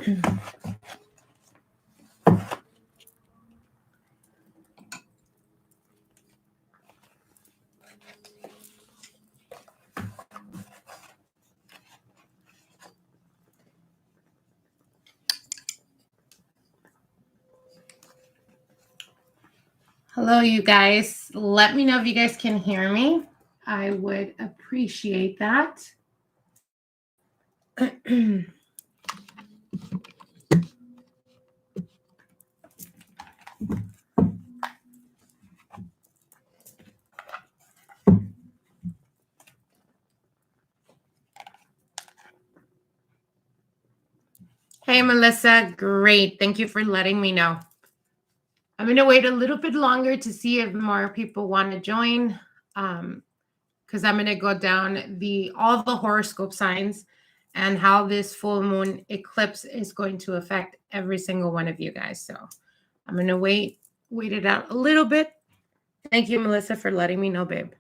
Hello, you guys. Let me know if you guys can hear me. I would appreciate that. Hey, Melissa. Great. Thank you for letting me know. I'm going to wait a little bit longer to see if more people want to join, because I'm going to go down all the horoscope signs and how this full moon eclipse is going to affect every single one of you guys. So I'm going to wait it out a little bit. Thank you, Melissa, for letting me know, babe.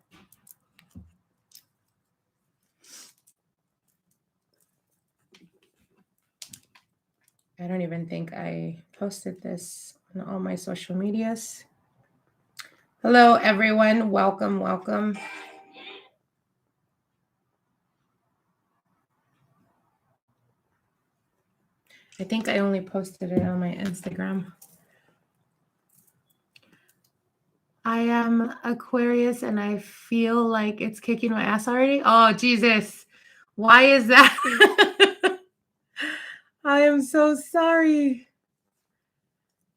I don't even think I posted this on all my social medias. Hello, everyone. Welcome, welcome. I think I only posted it on my Instagram. I am Aquarius and I feel like it's kicking my ass already. Oh, Jesus. Why is that? I am so sorry.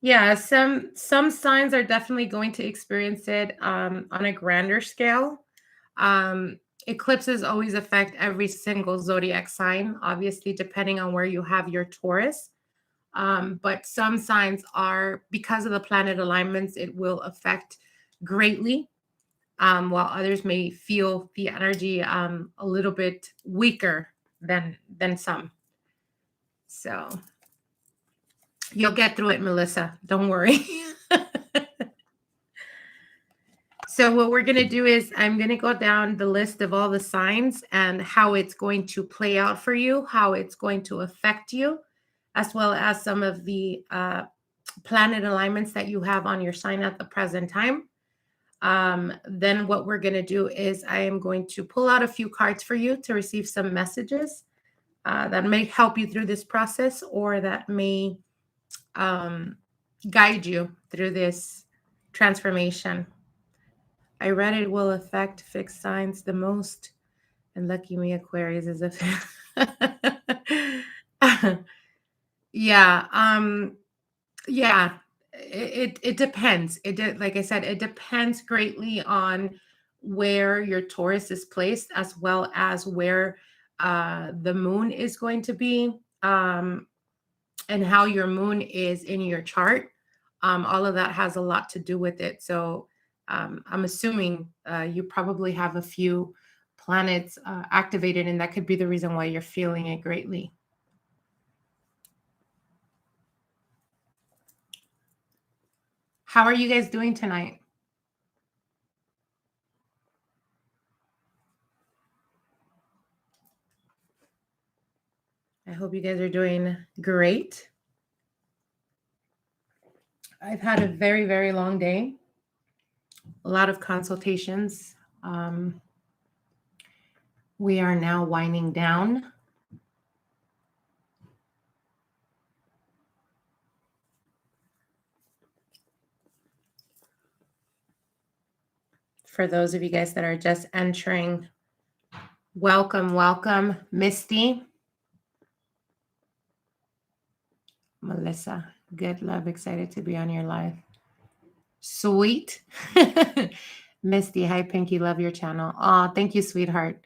Yeah, some signs are definitely going to experience it on a grander scale. Eclipses always affect every single zodiac sign, obviously, depending on where you have your Taurus. But some signs are, because of the planet alignments, it will affect greatly, while others may feel the energy a little bit weaker than some. So you'll get through it, Melissa. Don't worry. So what we're going to do is I'm going to go down the list of all the signs and how it's going to play out for you, how it's going to affect you, as well as some of the planet alignments that you have on your sign at the present time. Then what we're going to do is I am going to pull out a few cards for you to receive some messages that may help you through this process, or that may guide you through this transformation. I read it will affect fixed signs the most, and lucky me, Aquarius is a yeah. Yeah, it depends. Like I said, it depends greatly on where your Taurus is placed, as well as where the moon is going to be, and how your moon is in your chart. All of that has a lot to do with it. So I'm assuming you probably have a few planets activated, and that could be the reason why you're feeling it greatly. How are you guys doing tonight? I hope you guys are doing great. I've had a very, very long day. A lot of consultations. We are now winding down. For those of you guys that are just entering, welcome, welcome. Misty. Melissa, good love, excited to be on your live. Sweet. Misty, hi, Pinky, love your channel. Oh, thank you, sweetheart.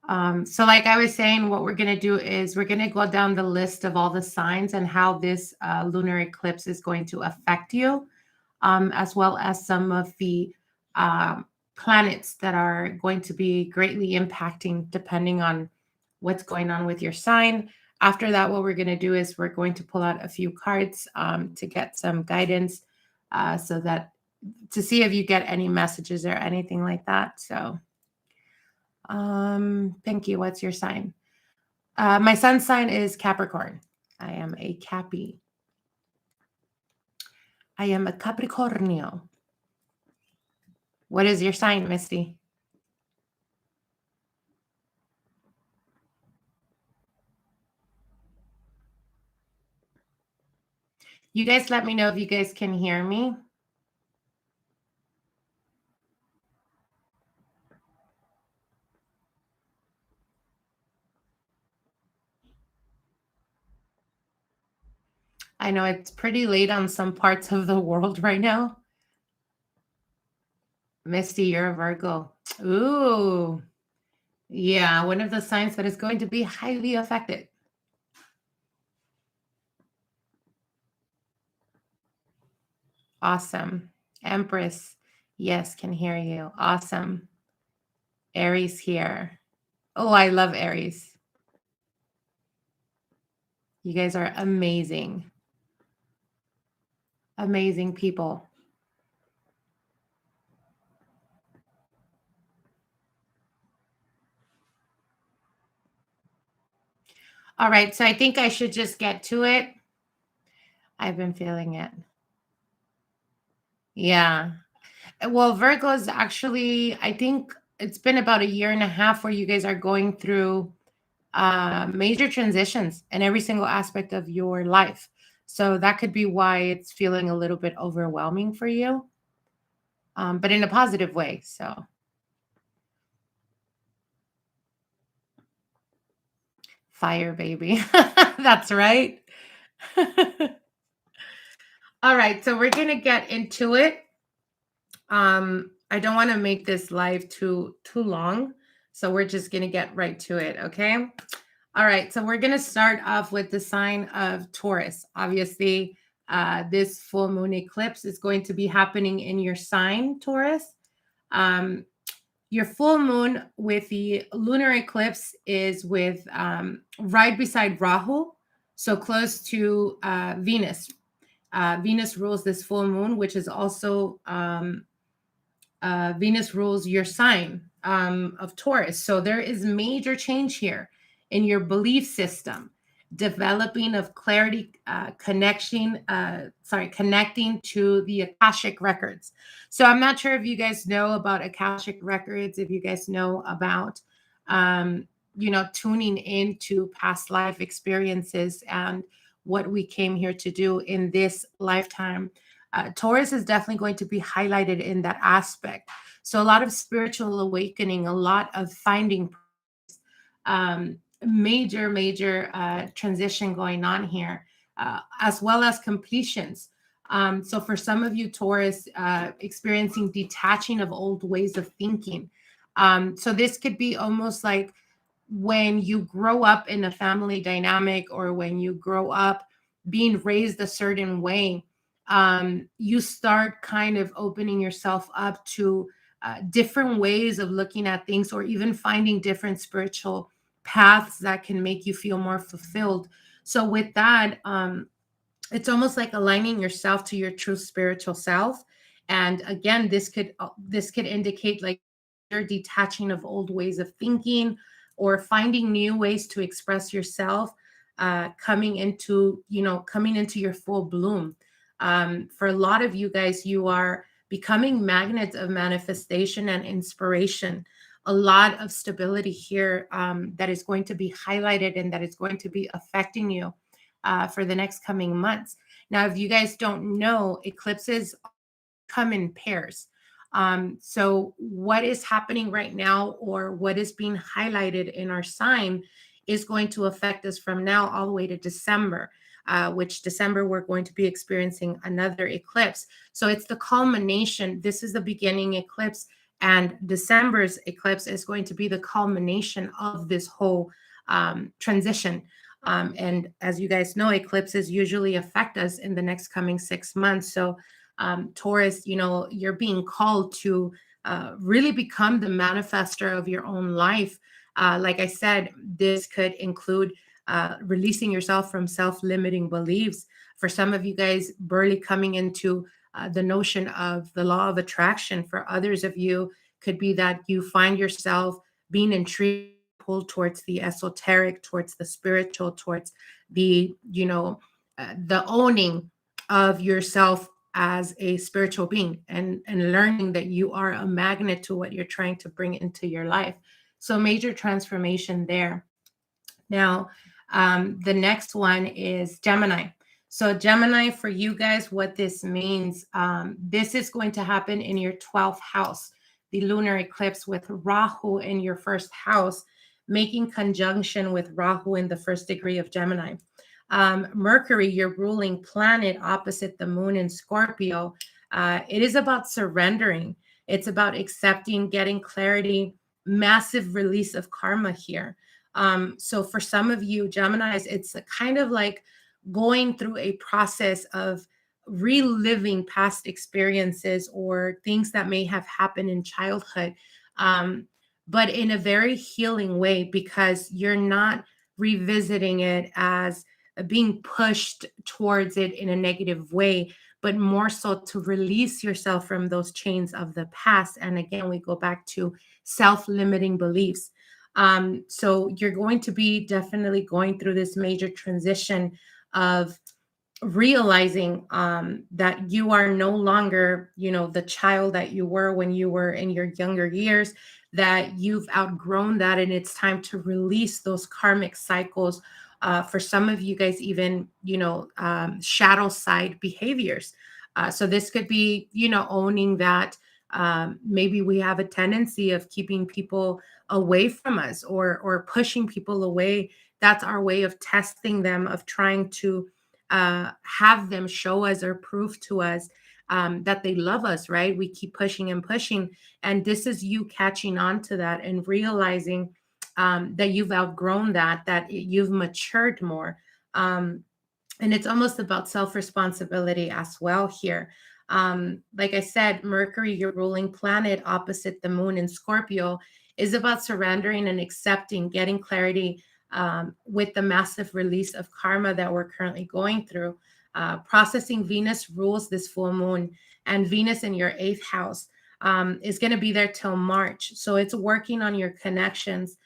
So like I was saying, what we're going to do is we're going to go down the list of all the signs and how this lunar eclipse is going to affect you, as well as some of the planets that are going to be greatly impacting depending on what's going on with your sign. After that, what we're going to do is we're going to pull out a few cards to get some guidance, so that to see if you get any messages or anything like that. So Pinky, what's your sign? My sun's sign is Capricorn. I am a Cappy. I am a Capricornio. What is your sign, Misty? You guys let me know if you guys can hear me. I know it's pretty late on some parts of the world right now. Misty, you're a Virgo. Ooh. Yeah, one of the signs that is going to be highly affected. Awesome. Empress. Yes, can hear you. Awesome. Aries here. Oh, I love Aries. You guys are amazing. Amazing people. All right, so I think I should just get to it. I've been feeling it. Yeah. Well, Virgo is actually, I think it's been about a year and a half where you guys are going through major transitions in every single aspect of your life. So that could be why it's feeling a little bit overwhelming for you, but in a positive way. So, fire, baby. That's right. All right. So, we're going to get into it. I don't want to make this live too long. So, we're just going to get right to it. Okay. All right, so we're going to start off with the sign of Taurus. Obviously, this full moon eclipse is going to be happening in your sign, Taurus. Your full moon with the lunar eclipse is with right beside Rahu, so close to Venus. Venus rules this full moon, which is also Venus rules your sign of Taurus. So there is major change here in your belief system, developing of clarity, connecting to the Akashic records. So I'm not sure if you guys know about Akashic records, if you guys know about, tuning into past life experiences and what we came here to do in this lifetime. Taurus is definitely going to be highlighted in that aspect. So a lot of spiritual awakening, a lot of finding major transition going on here, as well as completions. So for some of you, Taurus, experiencing detaching of old ways of thinking. So this could be almost like when you grow up in a family dynamic or when you grow up being raised a certain way, you start kind of opening yourself up to different ways of looking at things or even finding different spiritual paths that can make you feel more fulfilled. So with that, it's almost like aligning yourself to your true spiritual self. And again, this could indicate like you're detaching of old ways of thinking or finding new ways to express yourself, coming into your full bloom. For a lot of you guys, you are becoming magnets of manifestation and inspiration. A lot of stability here, that is going to be highlighted and that is going to be affecting you for the next coming months. Now, if you guys don't know, eclipses come in pairs. So, what is happening right now, or what is being highlighted in our sign, is going to affect us from now all the way to December. Which December we're going to be experiencing another eclipse. So it's the culmination. This is the beginning eclipse, and December's eclipse is going to be the culmination of this whole transition. And as you guys know, eclipses usually affect us in the next coming 6 months. So Taurus, you're being called to really become the manifester of your own life. Like I said, this could include releasing yourself from self-limiting beliefs. For some of you guys, barely coming into the notion of the law of attraction. For others of you, could be that you find yourself being intrigued pulled towards the esoteric, towards the spiritual, towards the, the owning of yourself as a spiritual being, and learning that you are a magnet to what you're trying to bring into your life. So major transformation there. Now, the next one is Gemini. So Gemini, for you guys, what this means, this is going to happen in your 12th house, the lunar eclipse with Rahu in your first house, making conjunction with Rahu in the first degree of Gemini. Mercury, your ruling planet opposite the moon in Scorpio, it is about surrendering. It's about accepting, getting clarity, massive release of karma here. So for some of you Geminis, it's a kind of like going through a process of reliving past experiences or things that may have happened in childhood, but in a very healing way, because you're not revisiting it as being pushed towards it in a negative way, but more so to release yourself from those chains of the past. And again, we go back to self-limiting beliefs. So you're going to be definitely going through this major transition of realizing that you are no longer, the child that you were when you were in your younger years, that you've outgrown that, and it's time to release those karmic cycles. For some of you guys, even, shadow side behaviors. So this could be, owning that maybe we have a tendency of keeping people away from us, or pushing people away. That's our way of testing them, of trying to have them show us or prove to us that they love us, right? We keep pushing and pushing. And this is you catching on to that and realizing that you've outgrown that you've matured more. And it's almost about self-responsibility as well here. Like I said, Mercury, your ruling planet opposite the moon in Scorpio, is about surrendering and accepting, getting clarity with the massive release of karma that we're currently going through. Processing Venus rules this full moon, and Venus in your 8th house is going to be there till March. So it's working on your connections,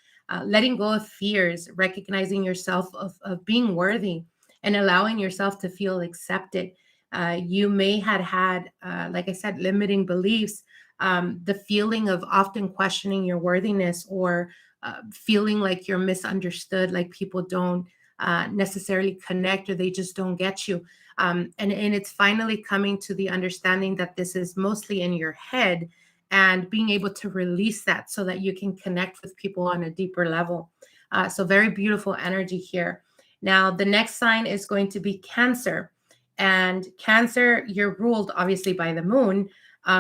letting go of fears, recognizing yourself of being worthy, and allowing yourself to feel accepted. You may have had, like I said, limiting beliefs, the feeling of often questioning your worthiness, or feeling like you're misunderstood, like people don't necessarily connect, or they just don't get you. And it's finally coming to the understanding that this is mostly in your head, and being able to release that so that you can connect with people on a deeper level. So very beautiful energy here. Now, the next sign is going to be Cancer. And Cancer, you're ruled obviously by the moon.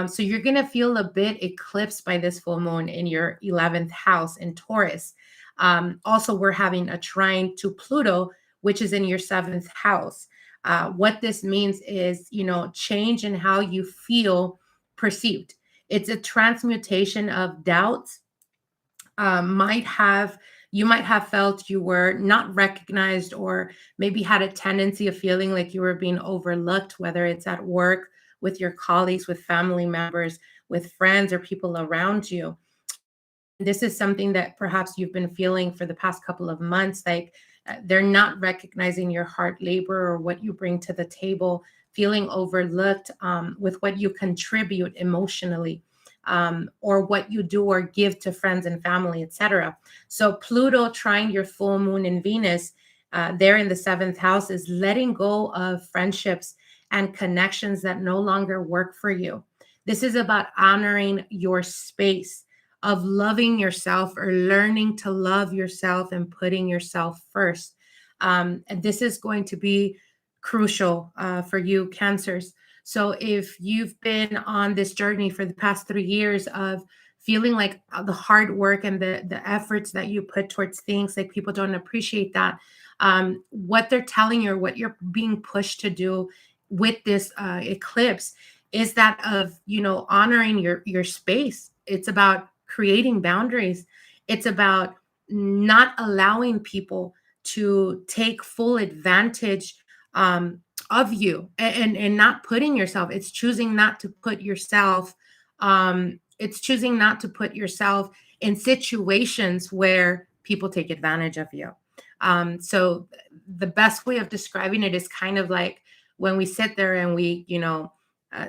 So you're going to feel a bit eclipsed by this full moon in your 11th house in Taurus. Also, we're having a trine to Pluto, which is in your 7th house. What this means is, change in how you feel perceived. It's a transmutation of doubts. You might have felt you were not recognized, or maybe had a tendency of feeling like you were being overlooked, whether it's at work, with your colleagues, with family members, with friends, or people around you. This is something that perhaps you've been feeling for the past couple of months, like they're not recognizing your hard labor or what you bring to the table, feeling overlooked with what you contribute emotionally, or what you do or give to friends and family, etc. So Pluto trying your full moon in Venus, there in the 7th house, is letting go of friendships and connections that no longer work for you. This is about honoring your space, of loving yourself, or learning to love yourself and putting yourself first. And this is going to be crucial for you, Cancers. So if you've been on this journey for the past 3 years of feeling like the hard work and the efforts that you put towards things, like people don't appreciate that, what they're telling you, or what you're being pushed to do with this eclipse, is that of, honoring your space. It's about creating boundaries. It's about not allowing people to take full advantage of you, and not putting yourself. It's choosing not to put yourself. It's choosing not to put yourself in situations where people take advantage of you. So the best way of describing it is kind of like when we sit there and we,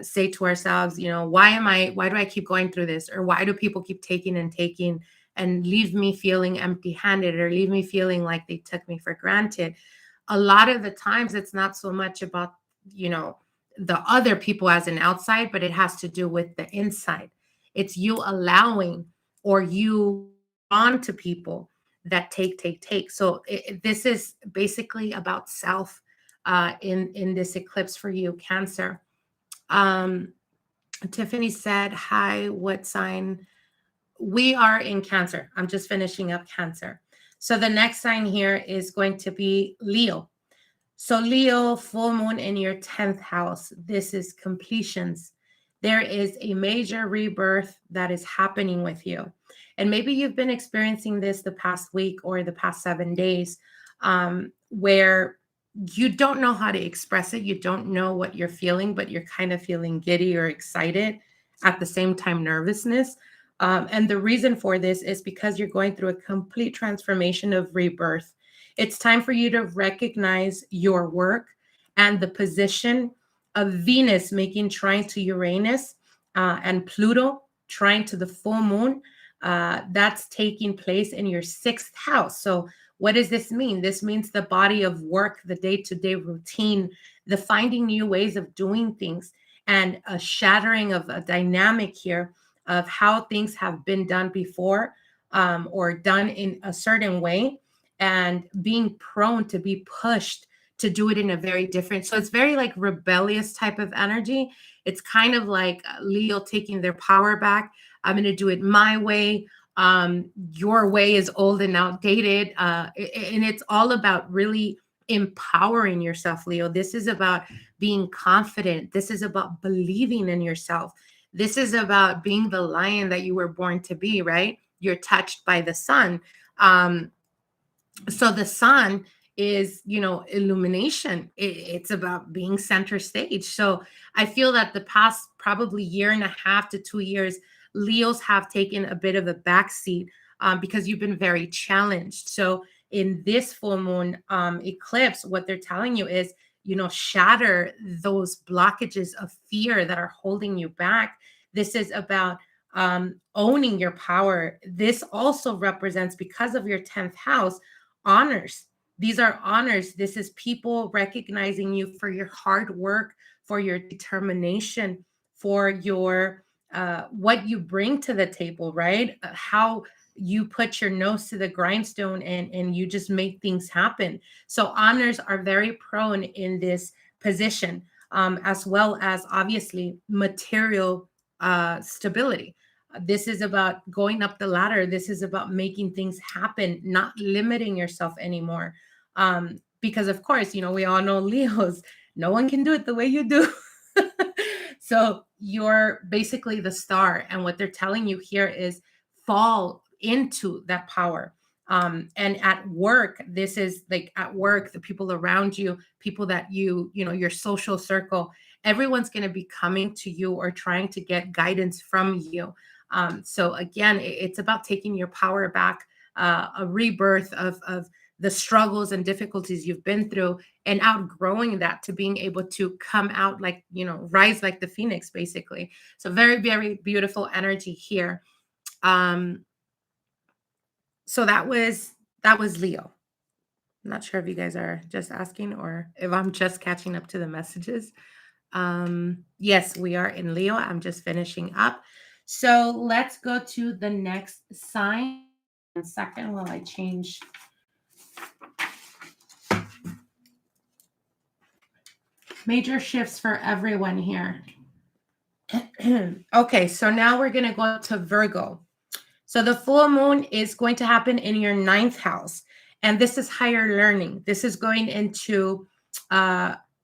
say to ourselves, why do I keep going through this? Or why do people keep taking and taking and leave me feeling empty handed, or leave me feeling like they took me for granted? A lot of the times it's not so much about, the other people as an outside, but it has to do with the inside. It's you allowing, or you on to people that take. So this is basically about self in this eclipse for you, Cancer. Tiffany said, hi, what sign? We are in Cancer. I'm just finishing up Cancer. So the next sign here is going to be Leo. So Leo, full moon in your 10th house. This is completions. There is a major rebirth that is happening with you. And maybe you've been experiencing this the past week or the past 7 days, where you don't know how to express it. You don't know what you're feeling, but you're kind of feeling giddy or excited, at the same time nervousness. And the reason for this is because you're going through a complete transformation of rebirth. It's time for you to recognize your work and the position of Venus making trine to Uranus, and Pluto trine to the full moon. That's taking place in your 6th house. So what does this mean? This means the body of work, the day-to-day routine, the finding new ways of doing things, and a shattering of a dynamic here of how things have been done before, or done in a certain way, and being prone to be pushed to do it in a very different. So it's very like rebellious type of energy. It's kind of like Leo taking their power back. I'm going to do it my way. Your way is old and outdated. And it's all about really empowering yourself, Leo. This is about being confident. This is about believing in yourself. This is about being the lion that you were born to be, right? You're touched by the sun. So the sun is, illumination. It's about being center stage. So I feel that the past probably year and a half to 2 years, Leos have taken a bit of a backseat, because you've been very challenged. So in this full moon eclipse, what they're telling you is, shatter those blockages of fear that are holding you back. This is about owning your power. This also represents, because of your 10th house, honors. These are honors. This is people recognizing you for your hard work, for your determination, for your what you bring to the table, right? How you put your nose to the grindstone and you just make things happen. So honors are very prone in this position, as well as obviously material stability. This is about going up the ladder. This is about making things happen, not limiting yourself anymore. Because of course, we all know Leos, no one can do it the way you do. So you're basically the star. And what they're telling you here is fall into that power. And at work, this is like at work, the people around you, people that your social circle, everyone's going to be coming to you or trying to get guidance from you. So again, it's about taking your power back, a rebirth of the struggles and difficulties you've been through, and outgrowing that to being able to come out like, rise like the phoenix, basically. So very, very beautiful energy here. So that was Leo. I'm not sure if you guys are just asking or if I'm just catching up to the messages. Yes, we are in Leo. I'm just finishing up. So let's go to the next sign. 1 second while I change. Major shifts for everyone here. Okay, so now we're going to go to Virgo. So the full moon is going to happen in your 9th house. And this is higher learning. This is going into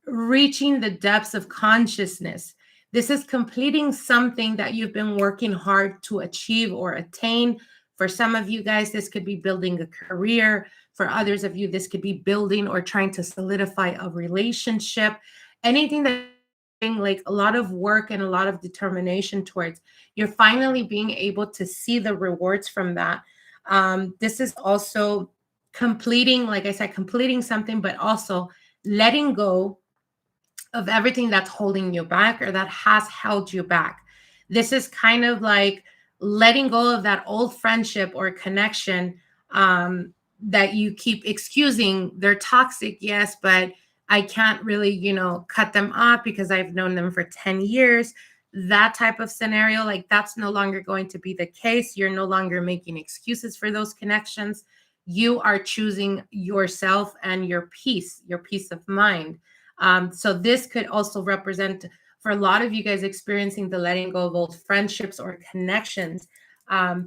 reaching the depths of consciousness. This is completing something that you've been working hard to achieve or attain. For some of you guys, this could be building a career. For others of you, this could be building or trying to solidify a relationship. Anything that like a lot of work and a lot of determination towards, you're finally being able to see the rewards from that. This is also completing, like I said, completing something, but also letting go of everything that's holding you back or that has held you back. This is kind of like letting go of that old friendship or connection, that you keep excusing. They're toxic, yes, but I can't really, cut them off because I've known them for 10 years. That type of scenario, like that's no longer going to be the case. You're no longer making excuses for those connections. You are choosing yourself and your peace of mind. So this could also represent for a lot of you guys experiencing the letting go of old friendships or connections,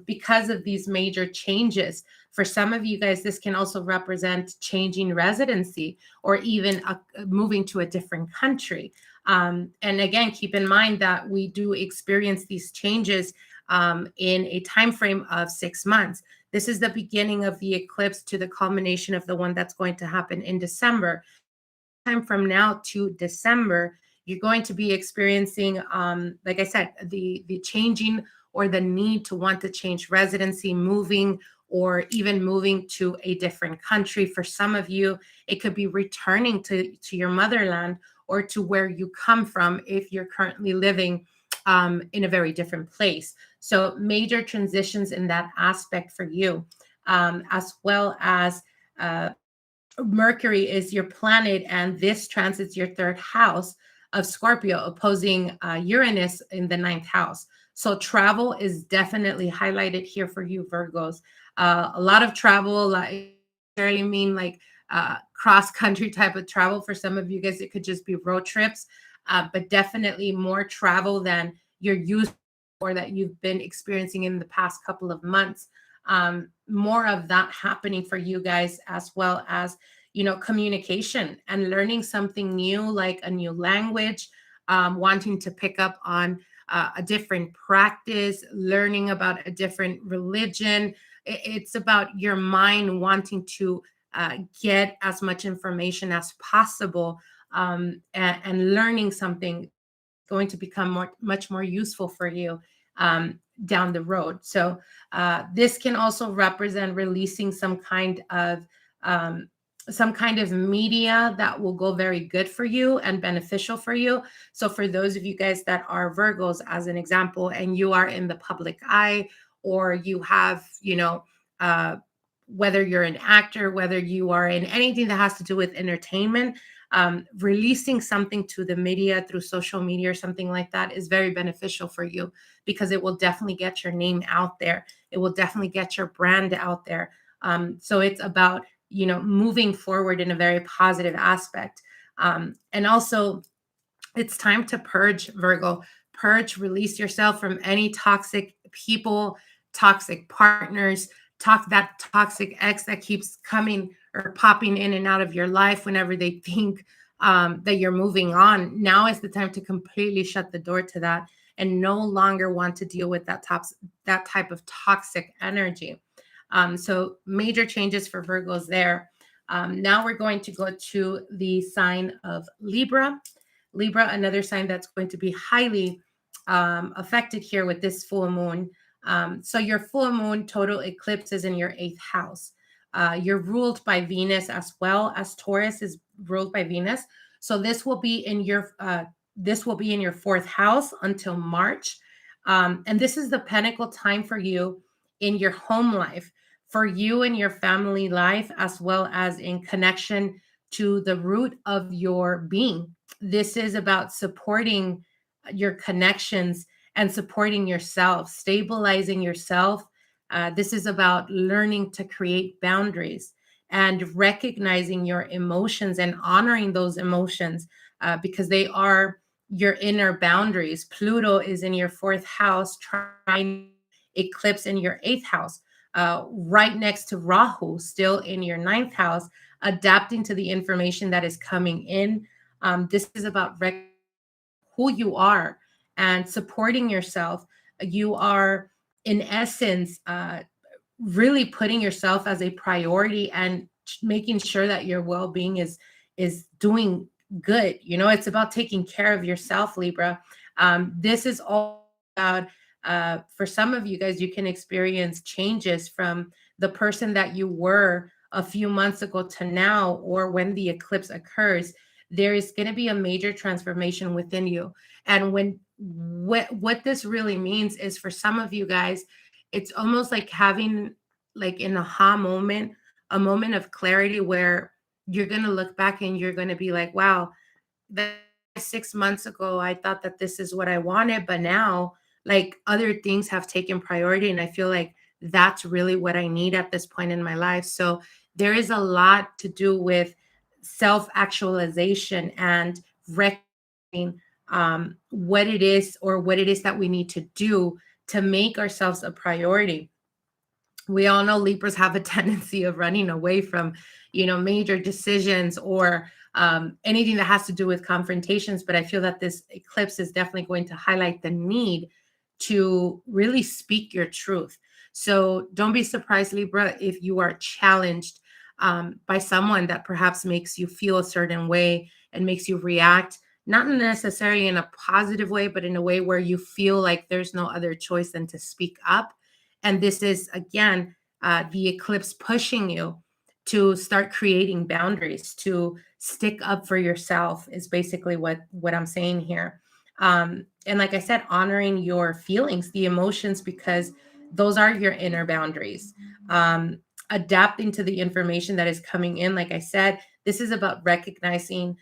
because of these major changes. For some of you guys, this can also represent changing residency or even moving to a different country. And again, keep in mind that we do experience these changes in a time frame of 6 months. This is the beginning of the eclipse to the culmination of the one that's going to happen in December. Time from now to December, you're going to be experiencing, like I said, the changing or the need to want to change residency, moving, or even moving to a different country. For some of you, it could be returning to your motherland or to where you come from if you're currently living in a very different place. So major transitions in that aspect for you, as well as Mercury is your planet, and this transits your third house of Scorpio, opposing Uranus in the ninth house. So travel is definitely highlighted here for you, Virgos. A lot of travel, like necessarily mean like cross country type of travel. For some of you guys, it could just be road trips, but definitely more travel than you're used to or that you've been experiencing in the past couple of months. More of that happening for you guys, as well as communication and learning something new, like a new language, wanting to pick up on a different practice, learning about a different religion. It's about your mind wanting to get as much information as possible, and learning something going to become much more useful for you down the road. So this can also represent releasing some kind of media that will go very good for you and beneficial for you. So for those of you guys that are Virgos, as an example, and you are in the public eye, or you have, whether you're an actor, whether you are in anything that has to do with entertainment, releasing something to the media through social media or something like that is very beneficial for you, because it will definitely get your name out there. It will definitely get your brand out there. So it's about, moving forward in a very positive aspect. And also, it's time to purge, Virgo. Purge, release yourself from any toxic people, toxic partners, that toxic ex that keeps coming or popping in and out of your life whenever they think that you're moving on. Now is the time to completely shut the door to that and no longer want to deal with that type of toxic energy. So major changes for Virgos there. Now we're going to go to the sign of Libra. Libra, another sign that's going to be highly affected here with this full moon. So your full moon total eclipse is in your 8th house. You're ruled by Venus, as well as Taurus is ruled by Venus. So this will be in your 4th house until March. And this is the pinnacle time for you in your home life, for you and your family life, as well as in connection to the root of your being. This is about supporting your connections and supporting yourself, stabilizing yourself. This is about learning to create boundaries and recognizing your emotions and honoring those emotions, because they are your inner boundaries. Pluto is in your 4th house, trying eclipse in your 8th house, right next to Rahu, still in your 9th house, adapting to the information that is coming in. This is about who you are and supporting yourself. You are, in essence, really putting yourself as a priority and making sure that your well-being is doing good. It's about taking care of yourself, Libra. This is all about, for some of you guys, you can experience changes from the person that you were a few months ago to now, or when the eclipse occurs, there is going to be a major transformation within you. And what this really means is, for some of you guys, it's almost like having like an aha moment, a moment of clarity where you're going to look back and you're going to be like, wow, that 6 months ago, I thought that this is what I wanted, but now like other things have taken priority. And I feel like that's really what I need at this point in my life. So there is a lot to do with self actualization and recognizing what it is, or what it is that we need to do to make ourselves a priority. We all know Libras have a tendency of running away from, major decisions, or anything that has to do with confrontations. But I feel that this eclipse is definitely going to highlight the need to really speak your truth. So don't be surprised, Libra, if you are challenged by someone that perhaps makes you feel a certain way and makes you react, not necessarily in a positive way, but in a way where you feel like there's no other choice than to speak up. And this is, again, the eclipse pushing you to start creating boundaries, to stick up for yourself, is basically what I'm saying here. And like I said, honoring your feelings, the emotions, because those are your inner boundaries. Adapting to the information that is coming in. Like I said, this is about recognizing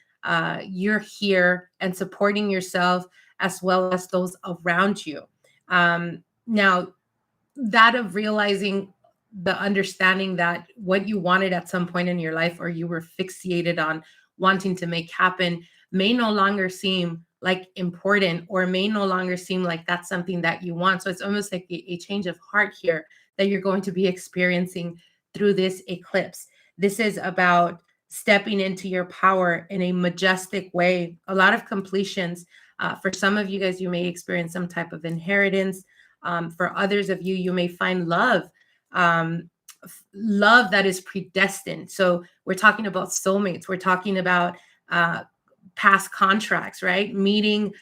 you're here and supporting yourself as well as those around you. Now, that of realizing, the understanding that what you wanted at some point in your life, or you were fixated on wanting to make happen, may no longer seem like important, or may no longer seem like that's something that you want. So it's almost like a change of heart here that you're going to be experiencing through this eclipse. This is about stepping into your power in a majestic way. A lot of completions. For some of you guys, you may experience some type of inheritance. For others of you, you may find love, love that is predestined. So we're talking about soulmates. We're talking about past contracts, right? Meeting,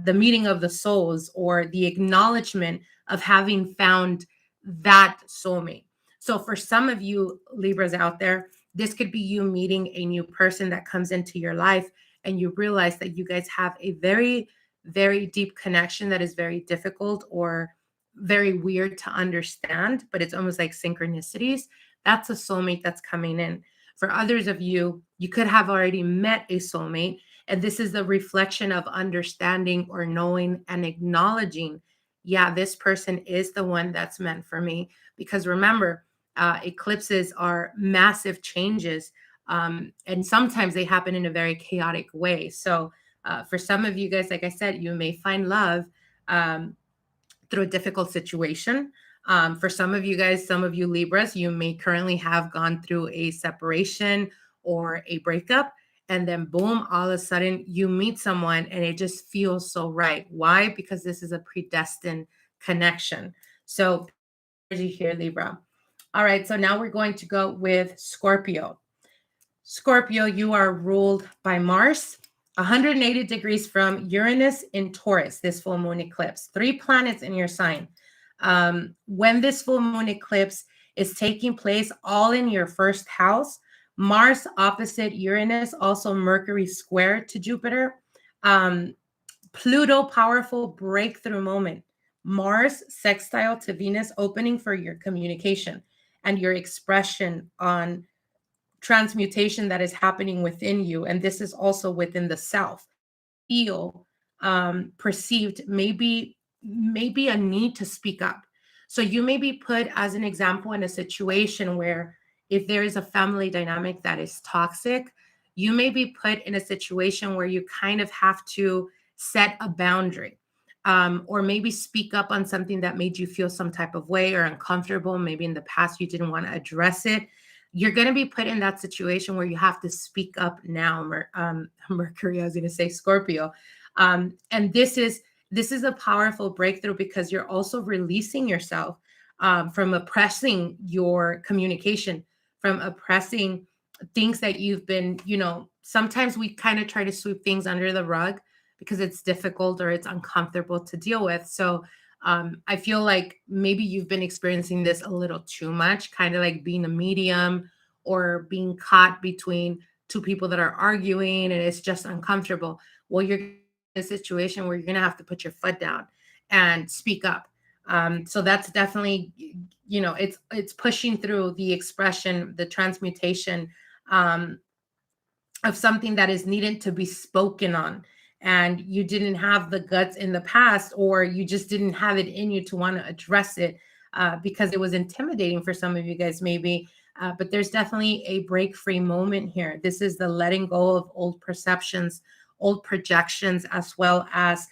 the meeting of the souls, or the acknowledgement of having found that soulmate. So for some of you Libras out there, this could be you meeting a new person that comes into your life, and you realize that you guys have a very, very deep connection that is very difficult or very weird to understand, but it's almost like synchronicities. That's a soulmate that's coming in. For others of you, you could have already met a soulmate, and this is the reflection of understanding or knowing and acknowledging, yeah, this person is the one that's meant for me. Because remember, eclipses are massive changes, and sometimes they happen in a very chaotic way. So for some of you guys, like I said, you may find love through a difficult situation. For some of you guys, some of you Libras, you may currently have gone through a separation or a breakup, and then boom, all of a sudden you meet someone and it just feels so right. Why? Because this is a predestined connection. So energy here, Libra. All right, so now we're going to go with Scorpio. Scorpio, you are ruled by Mars, 180 degrees from Uranus in Taurus, this full moon eclipse. 3 planets in your sign. When this full moon eclipse is taking place, all in your first house, Mars opposite Uranus, also Mercury square to Jupiter. Pluto, powerful breakthrough moment. Mars sextile to Venus, opening for your communication and your expression on transmutation that is happening within you. And this is also within the self. Feel perceived, maybe a need to speak up. So you may be put, as an example, in a situation where, if there is a family dynamic that is toxic, you may be put in a situation where you kind of have to set a boundary, or maybe speak up on something that made you feel some type of way or uncomfortable. Maybe in the past you didn't want to address it. You're going to be put in that situation where you have to speak up now. Mercury, I was going to say Scorpio. And this is a powerful breakthrough, because you're also releasing yourself from oppressing your communication, from oppressing things that you've been, sometimes we kind of try to sweep things under the rug because it's difficult or it's uncomfortable to deal with. So I feel like maybe you've been experiencing this a little too much, kind of like being a medium or being caught between two people that are arguing and it's just uncomfortable. Well, you're in a situation where you're going to have to put your foot down and speak up. So that's definitely, it's pushing through the expression, the transmutation, um, of something that is needed to be spoken on, and you didn't have the guts in the past, or you just didn't have it in you to want to address it, because it was intimidating for some of you guys maybe. But there's definitely a break free moment here. This is the letting go of old perceptions, old projections, as well as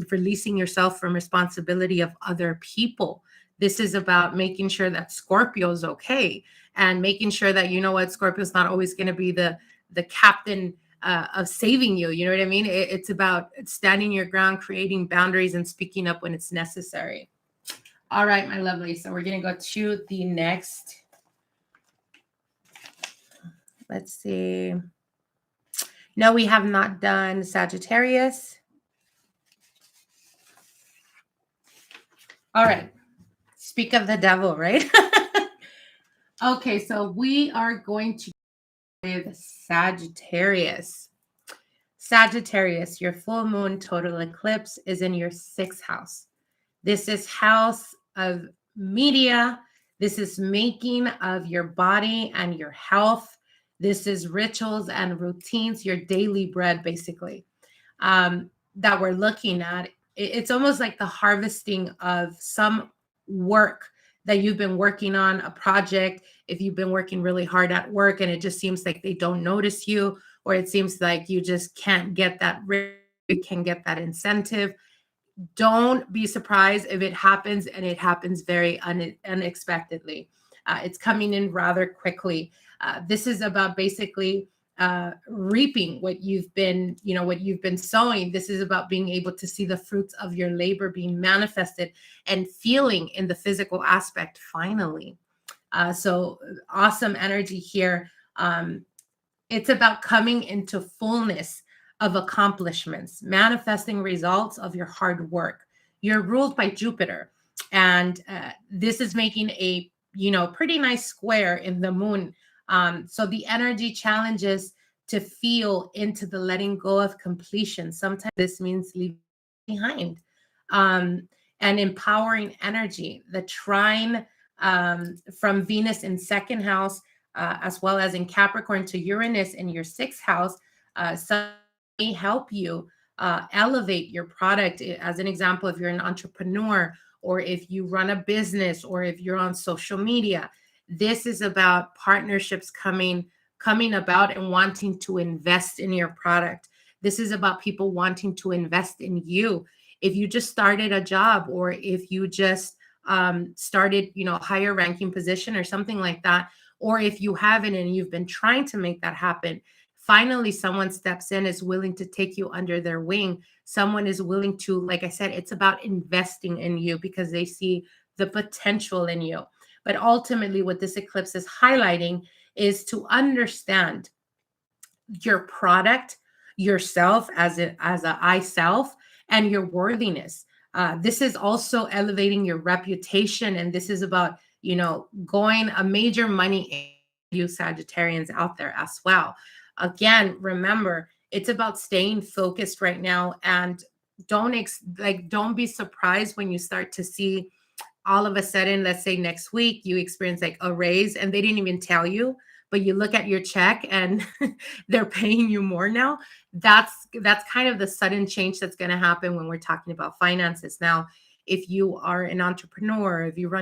releasing yourself from responsibility of other people. This is about making sure that Scorpio's okay, and making sure that, Scorpio's not always going to be the captain of saving you. You know what I mean? It's about standing your ground, creating boundaries, and speaking up when it's necessary. All right, my lovely. So we're going to go to the next. Let's see. No, we have not done Sagittarius. All right. Speak of the devil, right? Okay, so we are going to with Sagittarius. Sagittarius, your full moon total eclipse is in your 6th house. This is house of media. This is making of your body and your health. This is rituals and routines, your daily bread, basically, that we're looking at. It's almost like the harvesting of some work that you've been working on, a project. If you've been working really hard at work and it just seems like they don't notice you, or it seems like you just can't get that, you can get that incentive. Don't be surprised if it happens, and it happens very unexpectedly. It's coming in rather quickly. This is about basically reaping what you've been, what you've been sowing. This is about being able to see the fruits of your labor being manifested and feeling in the physical aspect finally. So awesome energy here. It's about coming into fullness of accomplishments, manifesting results of your hard work. You're ruled by Jupiter, and this is making a pretty nice square in the moon. So the energy challenges to feel into the letting go of completion. Sometimes this means leaving behind, and empowering energy. The trine from Venus in 2nd house, as well as in Capricorn to Uranus in your 6th house, may help you elevate your product. As an example, if you're an entrepreneur, or if you run a business, or if you're on social media, this is about partnerships coming about and wanting to invest in your product. This is about people wanting to invest in you. If you just started a job, or if you just started, higher ranking position or something like that, or if you haven't and you've been trying to make that happen, finally someone steps in, is willing to take you under their wing. Someone is willing to, like I said, it's about investing in you because they see the potential in you. But ultimately what this eclipse is highlighting is to understand your product, yourself as a I self, and your worthiness. This is also elevating your reputation, and this is about going a major money in you Sagittarians out there as well. Again, remember, it's about staying focused right now, and don't be surprised when you start to see all of a sudden, let's say next week, you experience like a raise and they didn't even tell you, but you look at your check and they're paying you more now. That's kind of the sudden change that's going to happen when we're talking about finances. Now, if you are an entrepreneur, if you run